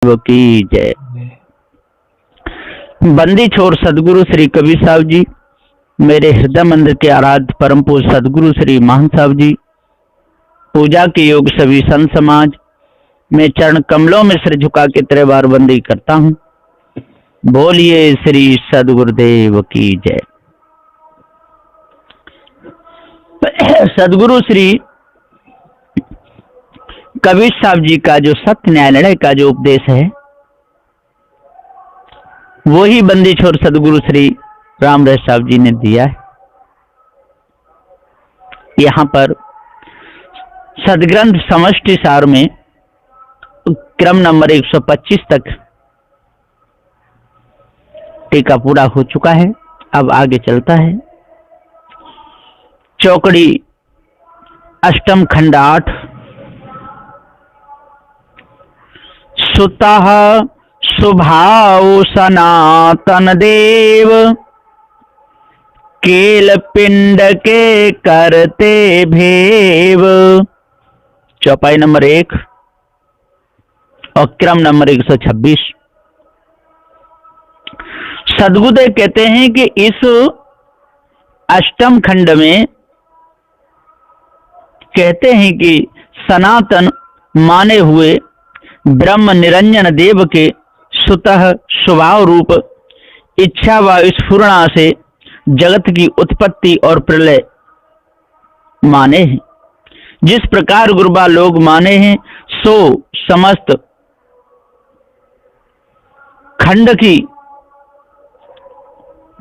गुरुदेव की जय। बंदी छोर सदगुरु श्री कबीर साहब जी, मेरे हृदय मंदिर के आराध्य परम पूज्य सदगुरु श्री महान साहब जी, पूजा के योग सभी संत समाज, मैं चरण कमलों में सिर झुका के तेरे बार बंदी करता हूँ। बोलिए श्री सदगुरुदेव की जय। सदगुरु श्री कबीर साहब जी का जो सत्य न्याय निर्णय का जो उपदेश है, वो ही बंदी छोर सदगुरु श्री रामदास साहब जी ने दिया है। यहाँ पर सदग्रंथ समष्टि सार में क्रम नंबर 125 तक टीका पूरा हो चुका है। अब आगे चलता है। चौकड़ी अष्टम खंड 8। सुतः स्वभाव सनातन देव, केल पिंड के करते भेव। चौपाई नंबर 1 और क्रम नंबर 126। सदगुरुदेव कहते हैं कि इस अष्टम खंड में कहते हैं कि सनातन माने हुए ब्रह्म निरंजन देव के सुतः स्वभाव रूप इच्छा व स्फुरणा से जगत की उत्पत्ति और प्रलय माने हैं। जिस प्रकार गुरुबा लोग माने हैं सो समस्त खंड की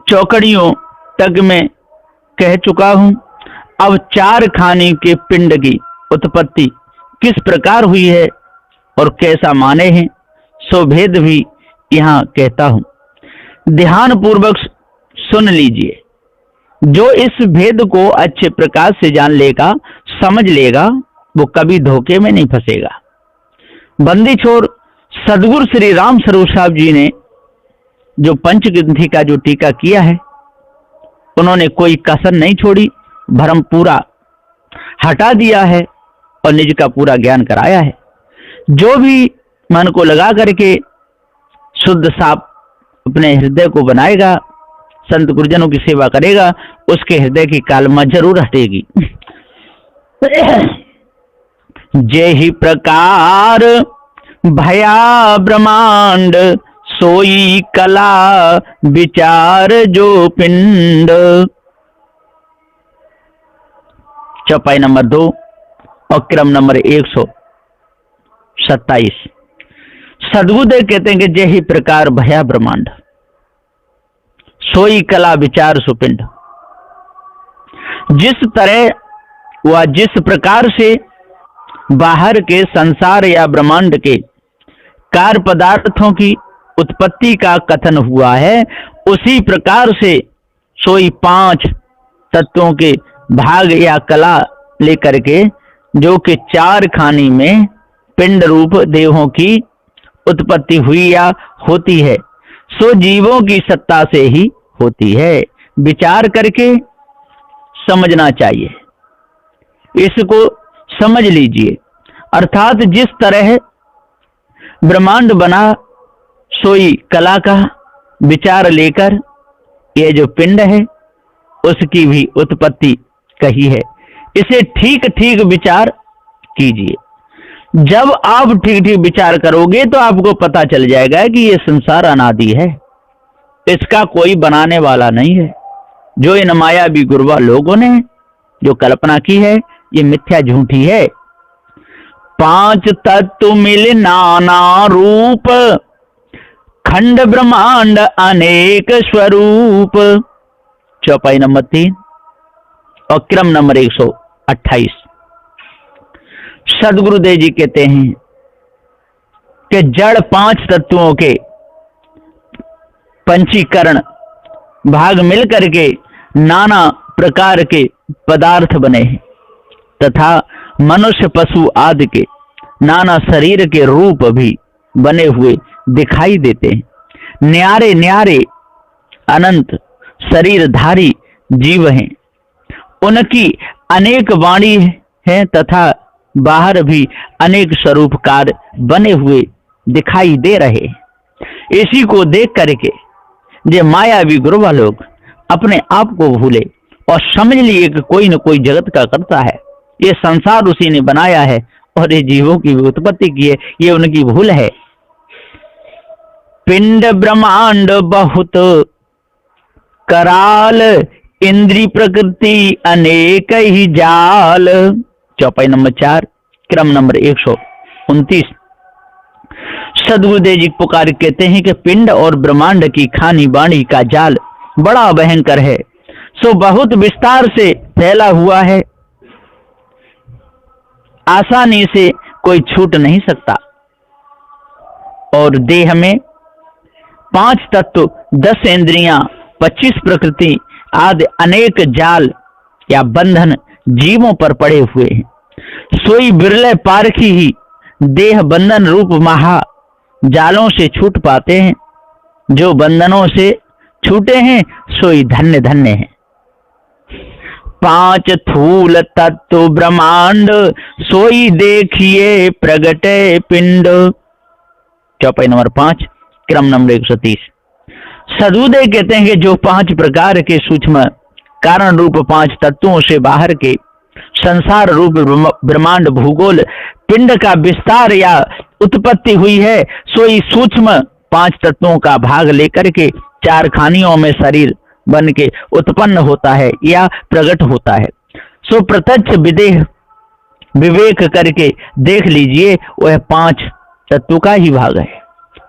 चौकड़ियों तक मैं कह चुका हूं। अब 4 खाने के पिंड की उत्पत्ति किस प्रकार हुई है और कैसा माने हैं, सो भेद भी यहाँ कहता हूं। ध्यान पूर्वक सुन लीजिए। जो इस भेद को अच्छे प्रकार से जान लेगा, समझ लेगा, वो कभी धोखे में नहीं फंसेगा। बंदी छोर सदगुरु श्री राम स्वरूप साहब जी ने जो पंचग्रंथी का जो टीका किया है, उन्होंने कोई कसर नहीं छोड़ी, भ्रम पूरा हटा दिया है और निज का पूरा ज्ञान कराया है। जो भी मन को लगा करके शुद्ध साफ अपने हृदय को बनाएगा, संत गुरुजनों की सेवा करेगा, उसके हृदय की कालमा जरूर हटेगी। जय ही प्रकार भया ब्रह्मांड, सोई कला विचार जो पिंड। चौपाई नंबर 2 और क्रम नंबर 127। सदगुरुदेव कहते हैं कि जय ही प्रकार भया ब्रह्मांड, सोई कला विचार सुपिंड। जिस तरह व जिस प्रकार से बाहर के संसार या ब्रह्मांड के कार्य पदार्थों की उत्पत्ति का कथन हुआ है, उसी प्रकार से सोई 5 तत्वों के भाग या कला लेकर के जो कि 4 खानी में पिंड रूप देहों की उत्पत्ति हुई या होती है, सो जीवों की सत्ता से ही होती है। विचार करके समझना चाहिए, इसको समझ लीजिए। अर्थात जिस तरह ब्रह्मांड बना, सोई कला का विचार लेकर ये जो पिंड है उसकी भी उत्पत्ति कही है। इसे ठीक ठीक विचार कीजिए। जब आप ठीक ठीक विचार करोगे तो आपको पता चल जाएगा कि ये संसार अनादि है, इसका कोई बनाने वाला नहीं है। जो इन मायावी गुरुवा लोगों ने जो कल्पना की है, ये मिथ्या झूठी है। 5 तत्व मिल नाना रूप, खंड ब्रह्मांड अनेक स्वरूप। चौपाई नंबर 3 और क्रम नंबर 128। सदगुरुदेव जी कहते हैं कि जड़ 5 तत्वों के पंचीकरण भाग मिलकर के नाना प्रकार के पदार्थ बने हैं तथा मनुष्य पशु आदि के नाना शरीर के रूप भी बने हुए दिखाई देते हैं। न्यारे न्यारे अनंत शरीरधारी जीव हैं, उनकी अनेक वाणी है तथा बाहर भी अनेक स्वरूपकार बने हुए दिखाई दे रहे हैं। इसी को देख करके ये मायावी गुरुवा लोग अपने आप को भूले और समझ लिए कि कोई न कोई जगत का करता है, ये संसार उसी ने बनाया है और ये जीवों की उत्पत्ति की है, ये उनकी भूल है। पिंड ब्रह्मांड बहुत कराल, इंद्री प्रकृति अनेक ही जाल। चौपाई नंबर 4, क्रम नंबर 129। सदगुरुदेव जी पुकार कहते हैं कि पिंड और ब्रह्मांड की खानी बाणी का जाल बड़ा भयंकर है, सो बहुत विस्तार से फैला हुआ है, आसानी से कोई छूट नहीं सकता। और देह में 5 तत्व, 10 इंद्रियां, 25 प्रकृति आदि अनेक जाल या बंधन जीवों पर पड़े हुए हैं। सोई बिरले पारखी ही देह बंधन रूप महा जालों से छूट पाते हैं। जो बंधनों से छूटे हैं सोई धन्य धन्य है। 5 थूल तत्व ब्रह्मांड, सोई देखिए प्रगटे पिंड। चौपाई नंबर 5, क्रम नंबर 130। सदगुरुदेव कहते हैं कि जो 5 प्रकार के सूक्ष्म कारण रूप 5 तत्वों से बाहर के संसार रूप ब्रह्मांड भूगोल पिंड का विस्तार या उत्पत्ति हुई है, सोई सूक्ष्म 5 तत्वों का भाग लेकर के 4 खानियों में शरीर बन के उत्पन्न होता है या प्रकट होता है। सो प्रत्यक्ष विदेह विवेक करके देख लीजिए, वह 5 तत्व का ही भाग है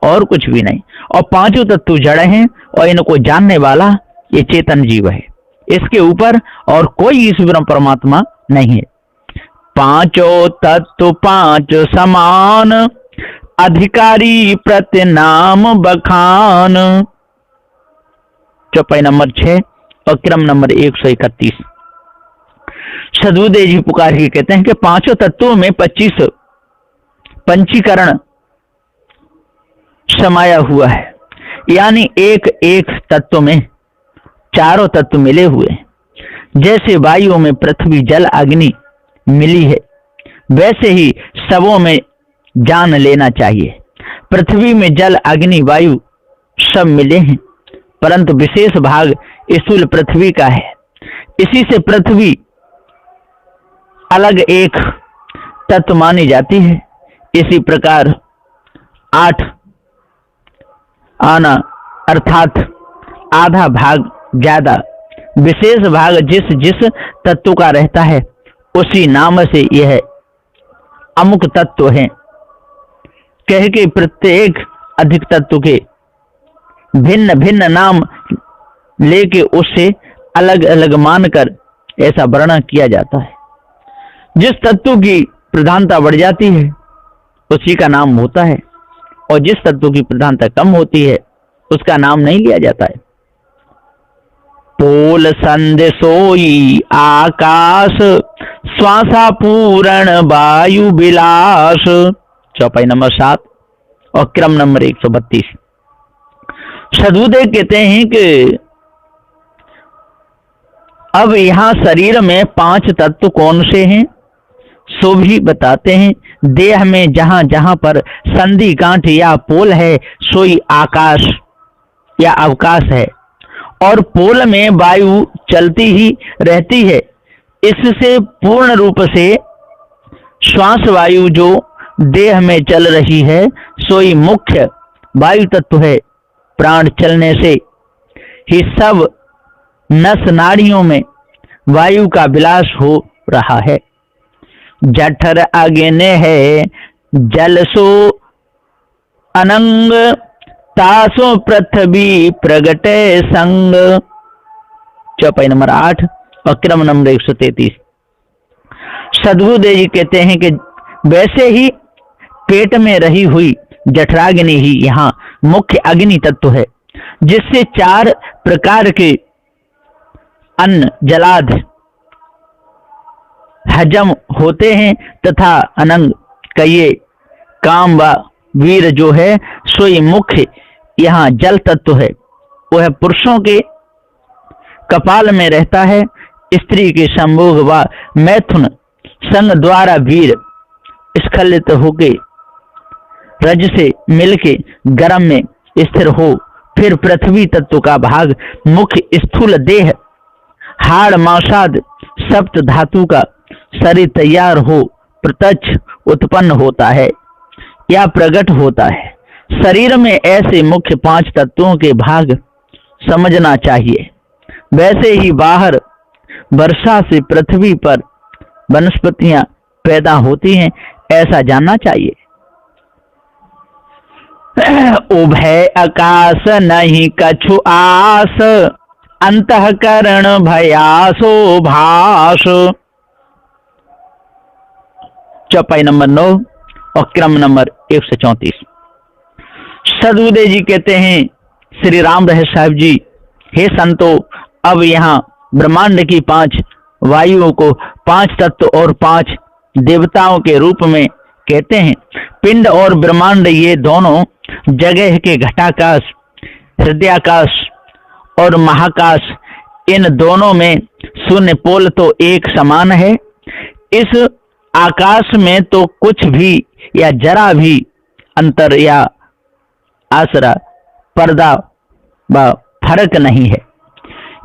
और कुछ भी नहीं। और 5 तत्व जड़ हैं और इनको जानने वाला ये चेतन जीव है, इसके ऊपर और कोई ईश्वर परमात्मा नहीं है। 5 तत्व 5 समान, अधिकारी प्रति नाम बखान। चौपाई नंबर 6 और क्रम नंबर 131। सदगुरुदेव जी पुकार के कहते हैं कि 5 तत्वों में 25 पंचीकरण समाया हुआ है, यानी एक एक तत्व में 4 तत्व मिले हुए हैं। जैसे वायु में पृथ्वी जल अग्नि मिली है, वैसे ही सबों में जान लेना चाहिए। पृथ्वी में जल अग्नि वायु सब मिले हैं, परंतु विशेष भाग स्थूल पृथ्वी का है। इसी से पृथ्वी अलग एक तत्व मानी जाती है। इसी प्रकार 8 आना अर्थात आधा भाग ज्यादा विशेष भाग जिस जिस तत्व का रहता है, उसी नाम से यह अमुक तत्व है कह के प्रत्येक अधिक तत्व के भिन्न भिन्न नाम लेके उससे अलग अलग मानकर ऐसा वर्णन किया जाता है। जिस तत्व की प्रधानता बढ़ जाती है उसी का नाम होता है, और जिस तत्व की प्रधानता कम होती है उसका नाम नहीं लिया जाता है। पोल संध सोई आकाश, श्वासा पूरण वायु विलास। चौपाई नंबर 7 और क्रम नंबर 132। सदगुरुदेव कहते हैं कि अब यहां शरीर में 5 तत्व कौन से हैं सो भी बताते हैं। देह में जहां जहां पर संधि गांठ या पोल है सोई आकाश या अवकाश है, और पोल में वायु चलती ही रहती है। इससे पूर्ण रूप से श्वास वायु जो देह में चल रही है सोई मुख्य वायु तत्व है। प्राण चलने से ही सब नस नाड़ियों में वायु का विलास हो रहा है। जठर अग्नि है जल सो अनंग, तासो पृथ्वी प्रगटे संग। चौपाई नंबर 8 और क्रम नंबर 133। सदगुरुदेव जी कहते हैं कि वैसे ही पेट में रही हुई जठराग्नि ही यहाँ मुख्य अग्नि तत्व है, जिससे 4 प्रकार के अन्न जलाद हजम होते हैं, तथा अनंग कहिए काम व वीर जो है सोई मुख्य यहाँ जल तत्व है। वह पुरुषों के कपाल में रहता है। स्त्री के संभोग व मैथुन संग द्वारा वीर स्खलित होके रज से मिलके गर्म में स्थिर हो, फिर पृथ्वी तत्व का भाग मुख्य स्थूल देह हाड़ मांसाद सप्त धातु का शरीर तैयार हो प्रत्यक्ष उत्पन्न होता है या प्रकट होता है। शरीर में ऐसे मुख्य 5 तत्वों के भाग समझना चाहिए। वैसे ही बाहर वर्षा से पृथ्वी पर वनस्पतियां पैदा होती हैं, ऐसा जानना चाहिए। उभय आकाश नहीं कछु आस, अंतःकरण भयासो भास। चौपाई नंबर 9 और क्रम नंबर 134। सदगुरुदेव जी कहते हैं, श्री राम रहे साहिब जी, हे संतो, अब यहाँ ब्रह्मांड की 5 वायुओं को 5 तत्व और 5 देवताओं के रूप में कहते हैं। पिंड और ब्रह्मांड ये दोनों जगह के घटाकाश, हृदयाकाश और महाकाश, इन दोनों में शून्य पोल तो एक समान है। इस आकाश में तो कुछ भी या जरा भी अंतर या आसरा पर्दा व फर्क नहीं है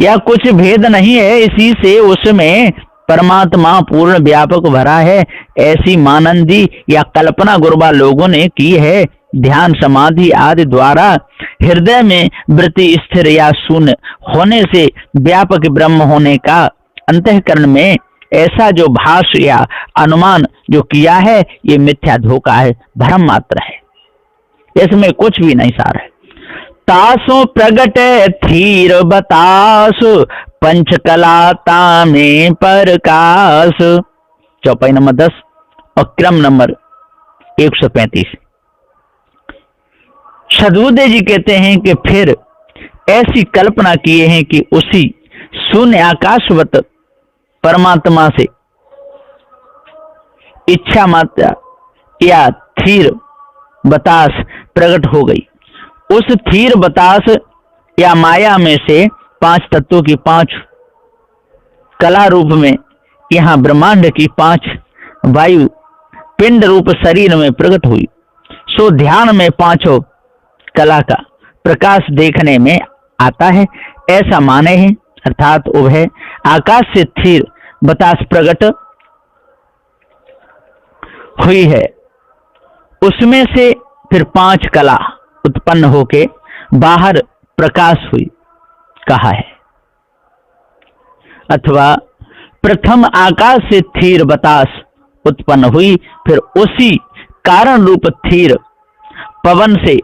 या कुछ भेद नहीं है। इसी से उसमें परमात्मा पूर्ण व्यापक भरा है। ऐसी मानंदी या कल्पना गुरुबा लोगों ने की है। ध्यान समाधि आदि द्वारा हृदय में वृत्ति स्थिर या शून्य होने से व्यापक ब्रह्म होने का अंतःकरण में ऐसा जो भाष या अनुमान जो किया है, ये मिथ्या धोखा है, भ्रम मात्र है, इसमें कुछ भी नहीं सार है। तासो प्रगट थीर बतास, पंचकलाता में प्रकाश। चौपाई नंबर 10 और क्रम नंबर 135। सदगुरुदेव जी कहते हैं कि फिर ऐसी कल्पना किए हैं कि उसी शून्य आकाशवत परमात्मा से इच्छा मात्रा या थीर बतास प्रकट हो गई। उस थीर बतास या माया में से 5 तत्वों की 5 कला रूप में यहाँ ब्रह्मांड की 5 वायु पिंड रूप शरीर में प्रकट हुई। सो ध्यान में 5 कला का प्रकाश देखने में आता है, ऐसा माने हैं। अर्थात उभय आकाश से थीर बतास प्रकट हुई है, उसमें से फिर 5 कला उत्पन्न होके बाहर प्रकाश हुई कहा है। अथवा प्रथम आकाश से थीर बतास उत्पन्न हुई, फिर उसी कारण रूप थीर पवन से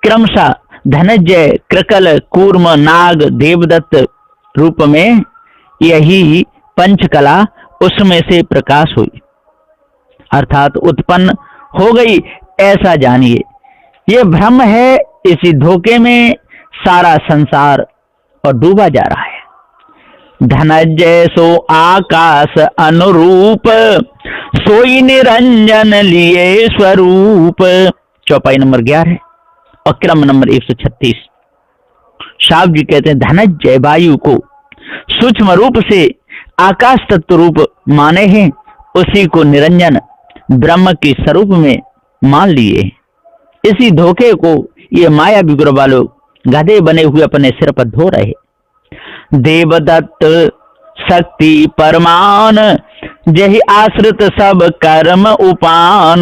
क्रमशः धनंजय, कृकल, कूर्म, नाग, देवदत्त रूप में यही पंचकला उसमें से प्रकाश हुई, अर्थात उत्पन्न हो गई, ऐसा जानिए। ये भ्रम है। इसी धोखे में सारा संसार और डूबा जा रहा है। धनंजय सो आकाश अनुरूप, सोई निरंजन लिए स्वरूप। चौपाई नंबर 11 और क्रम नंबर 136। साहब जी कहते हैं, धनंजय वायु को सूक्ष्म रूप से आकाश तत्व रूप माने हैं, उसी को निरंजन ब्रह्म के स्वरूप में मान लिए। इसी धोखे को ये माया विग्रह वालों गधे बने हुए अपने सिर पर धो रहे। देवदत्त शक्ति परमान, जही आश्रित सब कर्म उपान।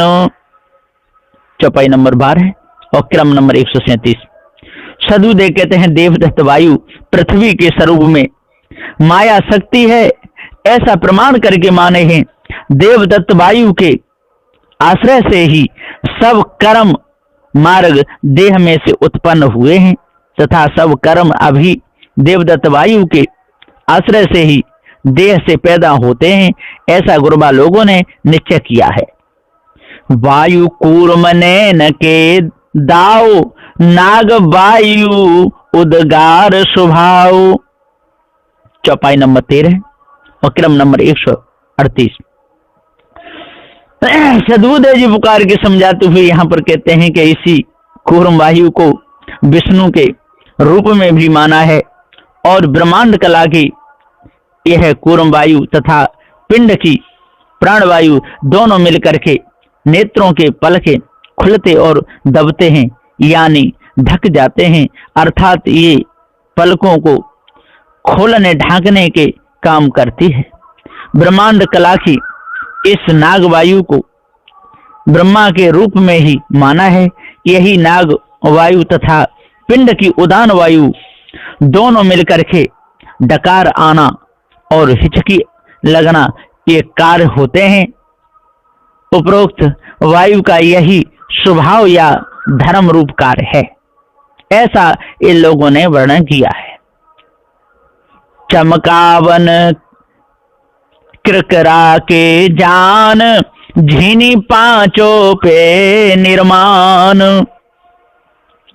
चौपाई नंबर 12 और क्रम नंबर 137। सदगुरुदेव कहते हैं, देवदत्त वायु पृथ्वी के स्वरूप में माया शक्ति है, ऐसा प्रमाण करके माने हैं। देवदत्त वायु के आश्रय से ही सब कर्म मार्ग देह में से उत्पन्न हुए हैं तथा सब कर्म अभी देवदत्त वायु के आश्रय से ही देह से पैदा होते हैं, ऐसा गुरुबा लोगों ने निश्चय किया है। वायु कूर्म नैन के दाव, नाग वायु उद्गार स्वभाव। चौपाई नंबर 13 और क्रम नंबर 138। सदगुरुदेव जी पुकार के समझाते हुए यहाँ पर कहते हैं कि इसी कूर्म वायु को विष्णु के रूप में भी माना है और ब्रह्मांड कला की यह कूर्म वायु तथा पिंड की प्राणवायु दोनों मिलकर के नेत्रों के पलके खुलते और दबते हैं, यानी ढक जाते हैं, अर्थात ये पलकों को खोलने ढांकने के काम करती है। ब्रह्मांड कला की इस नाग वायु को ब्रह्मा के रूप में ही माना है। यही नाग वायु तथा पिंड की उदान वायु दोनों मिलकर के डकार आना और हिचकी लगना ये कार्य होते हैं। उपरोक्त वायु का यही स्वभाव या धर्म रूप कार्य है, ऐसा इन लोगों ने वर्णन किया है। चमकावन कृकरा के जान, झीनी पांचों पे निर्माण।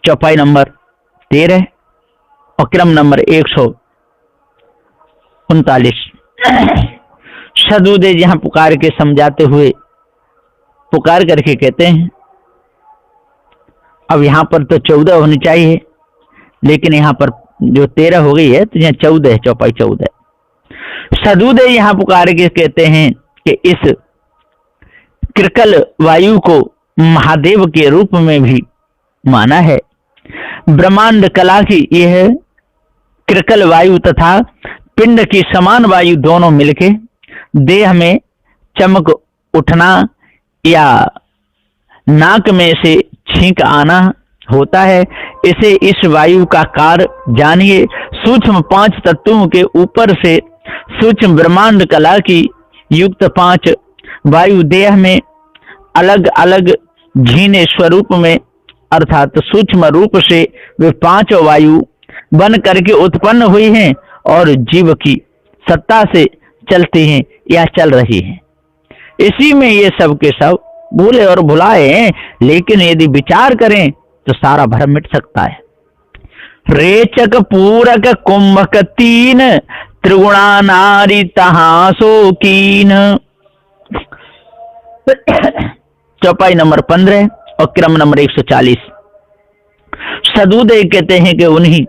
चौपाई नंबर 13 और क्रम नंबर 139। सदुदेव यहां पुकार के समझाते हुए पुकार करके कहते हैं, अब यहां पर तो 14 होनी चाहिए, लेकिन यहां पर जो 13 हो गई है तो यहाँ 14 है, चौपाई 14। सदुदेव यहां पुकार के कहते हैं कि इस कृकल वायु को महादेव के रूप में भी माना है। ब्रह्मांड कला की यह कृकल वायु तथा पिंड की समान वायु दोनों मिलके देह में चमक उठना या नाक में से छींक आना होता है। इसे इस वायु का कार्य जानिए। सूक्ष्म 5 तत्वों के ऊपर से सूक्ष्म ब्रह्मांड कला की युक्त 5 वायु देह में अलग अलग झीने स्वरूप में अर्थात सूक्ष्म रूप से वे 5 वायु बन करके उत्पन्न हुई हैं और जीव की सत्ता से चलती हैं या चल रही हैं। इसी में ये सब के सब भूले और भुलाए हैं, लेकिन यदि विचार करें तो सारा भ्रम मिट सकता है। रेचक पूरक कुंभक 3, त्रिगुणा नारी तहां सो कीन। चौपाई नंबर 15 और क्रम नंबर 140। सदुदेव कहते हैं कि उन्हीं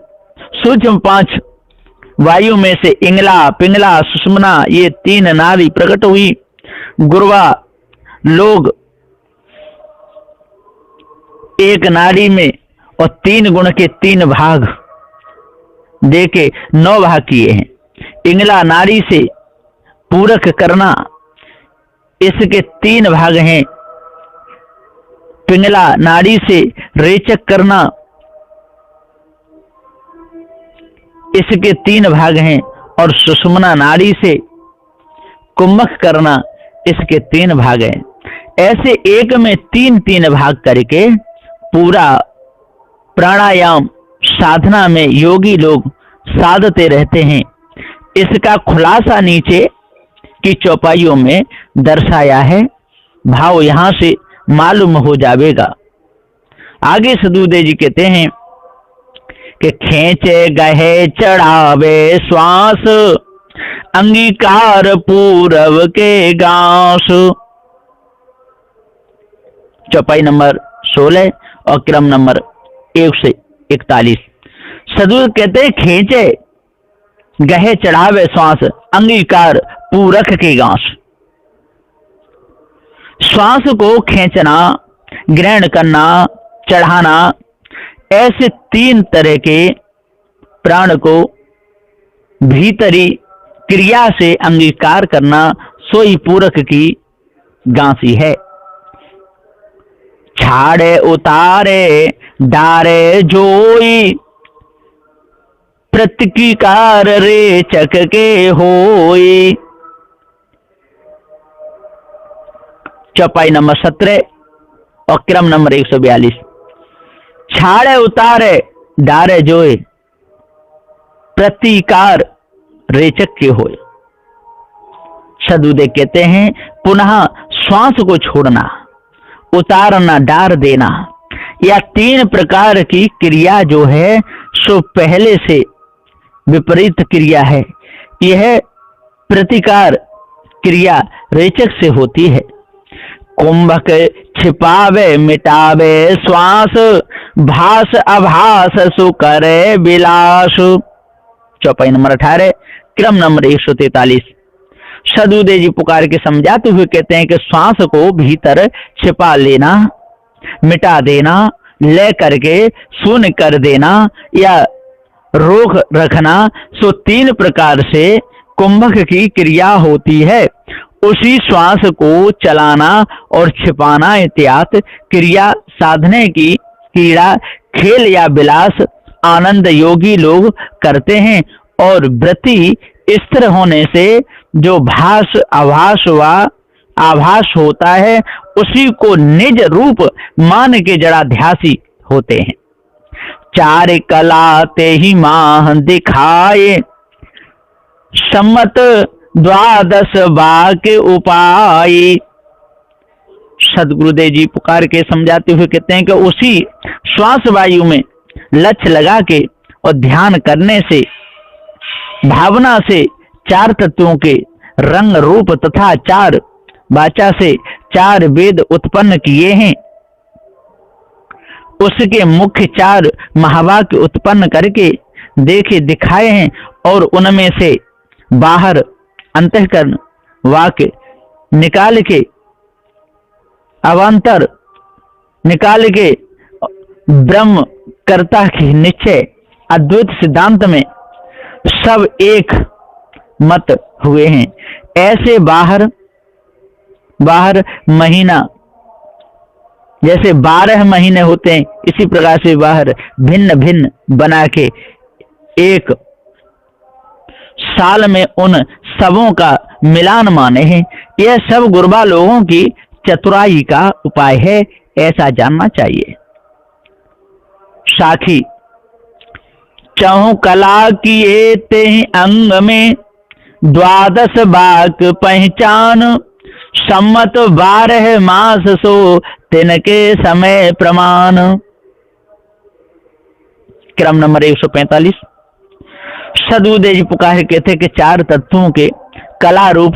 सूक्ष्म 5 वायु में से इंगला, पिंगला, सुषुम्ना ये 3 नारी प्रकट हुई। गुरवा लोग एक नारी में और 3 गुण के 3 भाग देके 9 भाग किए हैं। इंगला नारी से पूरक करना, इसके 3 भाग हैं। पिंगला नारी से रेचक करना, इसके 3 भाग हैं। और सुषुम्ना नारी से कुंभक करना, इसके 3 भाग हैं। ऐसे एक में 3-3 भाग करके पूरा प्राणायाम साधना में योगी लोग साधते रहते हैं। इसका खुलासा नीचे की चौपाइयों में दर्शाया है, भाव यहां से मालूम हो जाएगा। आगे सदुदेव जी कहते हैं कि खेचे गहे चढ़ावे श्वास, अंगीकार पूरव के गांस। चौपाई नंबर 16 और क्रम नंबर 141। सदुदेव कहते हैं खेचे गहे चढ़ावे श्वास, अंगीकार पूरक के गांस। श्वास को खींचना, ग्रहण करना, चढ़ाना, ऐसे 3 तरह के प्राण को भीतरी क्रिया से अंगीकार करना सोई पूरक की गांसी है। छाड़े उतारे डारे जोई, प्रतिकार रेचक के होई। चौपाई नंबर 17 और क्रम नंबर 142। छाड़े उतारे डारे जोए, प्रतिकार रेचक के होए। सदुदेव कहते हैं पुनः श्वास को छोड़ना, उतारना, डार देना, या 3 प्रकार की क्रिया जो है सो पहले से विपरीत क्रिया है। यह प्रतिकार क्रिया रेचक से होती है। कुंभक छिपावे मिटावे श्वास, भास अभास सुकरे विलास। चौपाई नंबर 18 क्रम नंबर 143। सदुदेव जी पुकार के समझाते हुए कहते हैं कि श्वास को भीतर छिपा लेना मिटा देना, ले करके शून्य कर देना या रोक रखना, सो 3 प्रकार से कुंभक की क्रिया होती है। उसी श्वास को चलाना और छिपाना इत्यादि क्रिया साधने की क्रीड़ा, खेल या विलास आनंद योगी लोग करते हैं। और वृत्ति स्थिर होने से जो आभास होता है उसी को निज रूप मान के जड़ाध्यासी होते हैं। 4 कला ते ही माह दिखाए, सम्मत 12 वाक्य उपाय। सदगुरुदेव जी पुकार के समझाते हुए कहते हैं कि उसी श्वास वायु में लक्ष्य लगा के और ध्यान करने से, भावना से 4 तत्वों के रंग रूप तथा 4 वाचा से 4 वेद उत्पन्न किए हैं। उसके मुख्य 4 महावाक्य उत्पन्न करके दिखाए हैं और उनमें से बाहर अंतःकरण वाक्य निकाल के, अवान्तर निकाल के ब्रह्म कर्ता की निश्चय अद्वैत सिद्धांत में सब एक मत हुए हैं। ऐसे बाहर महीना जैसे 12 महीने होते हैं, इसी प्रकार से बाहर भिन्न भिन्न बना के एक साल में उन सबों का मिलान माने हैं। यह सब गुरबा लोगों की चतुराई का उपाय है, ऐसा जानना चाहिए। साखी 4 कला किए ते अंग में, 12 वाक्य पहचान, सम्मत 12 मास सो तिनके समय प्रमाण। क्रम नंबर 145। सदगुरुदेव जी पुकार कहते कि 4 तत्वों के कला रूप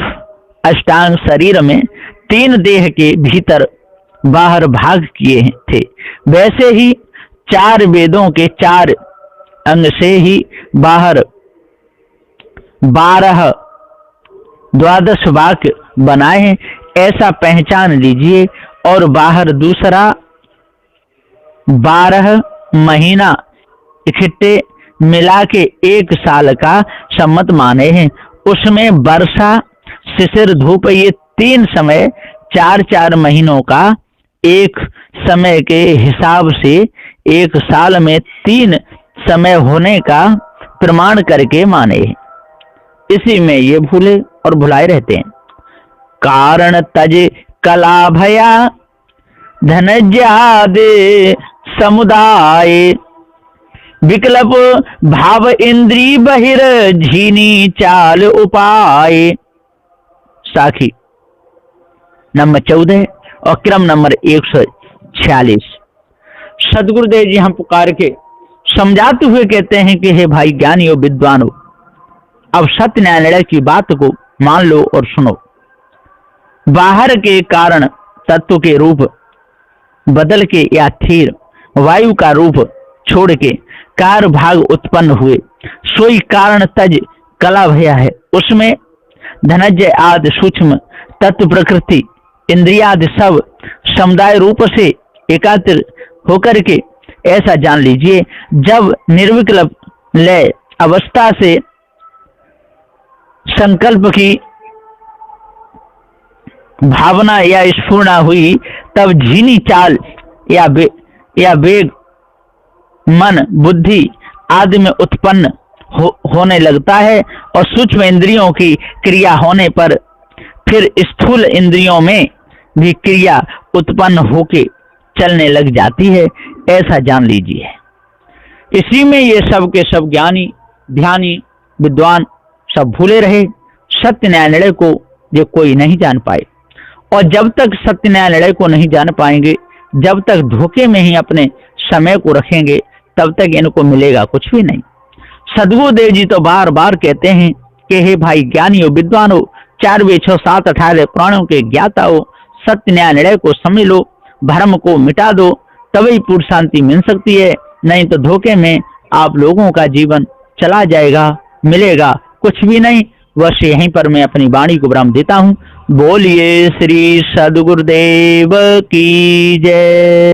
अष्टांग शरीर में 3 देह के भीतर बाहर भाग किए थे, वैसे ही 4 वेदों के 4 अंग से ही बाहर 12 वाक्य बनाए हैं, ऐसा पहचान लीजिए। और बाहर दूसरा 12 महीना इकट्ठे मिला के 1 साल का सम्मत माने हैं। उसमें वर्षा, शिशिर, धूप, ये 3 समय 4-4 महीनों का एक समय के हिसाब से 1 साल में 3 समय होने का प्रमाण करके माने। इसी में ये भूले और भुलाए रहते हैं। कारण तज कला भया, धनज्यादे समुदाय, विकल्प भाव इंद्री बहिर, झीनी चाल उपाय। साखी नंबर 14 और क्रम नंबर 146। सदगुरुदेव जी हम पुकार के समझाते हुए कहते हैं कि हे भाई ज्ञानियों विद्वानों, अब सत्य न्याय निर्णय की बात को मान लो और सुनो। बाहर के कारण तत्व के रूप बदल के या स्थिर वायु का रूप छोड़ के कार भाग उत्पन्न हुए, सोई कारण तज कला भया है। उसमें धनंजय आदि सूक्ष्म तत्व प्रकृति इंद्रियादि सब समुदाय रूप से एकातिर होकर के ऐसा जान लीजिए। जब निर्विकल्प लय अवस्था से संकल्प की भावना या स्फुरना हुई, तब झीनी चाल या वेग मन बुद्धि आदि में उत्पन्न होने लगता है और सूक्ष्म इंद्रियों की क्रिया होने पर फिर स्थूल इंद्रियों में भी क्रिया उत्पन्न होके चलने लग जाती है, ऐसा जान लीजिए। इसी में ये सब के सब ज्ञानी ध्यानी विद्वान सब भूले रहे, सत्य न्याय निर्णय को ये कोई नहीं जान पाए। और जब तक सत्य न्याय निर्णय को नहीं जान पाएंगे, जब तक धोखे में ही अपने समय को रखेंगे, तब तक इनको मिलेगा कुछ भी नहीं। सदगुरुदेव जी तो बार बार कहते हैं कि हे भाई ज्ञानियों विद्वानों, 4 वेद 6 7 18 पुराणों के ज्ञाता हो, सत्य न्याय निर्णय को समझ लो, भ्रम को मिटा दो, तभी पूर्ण शांति मिल सकती है। नहीं तो धोखे में आप लोगों का जीवन चला जाएगा, मिलेगा कुछ भी नहीं। बस यहीं पर मैं अपनी वाणी को विराम देता हूँ। बोलिए श्री सदगुरुदेव की जय।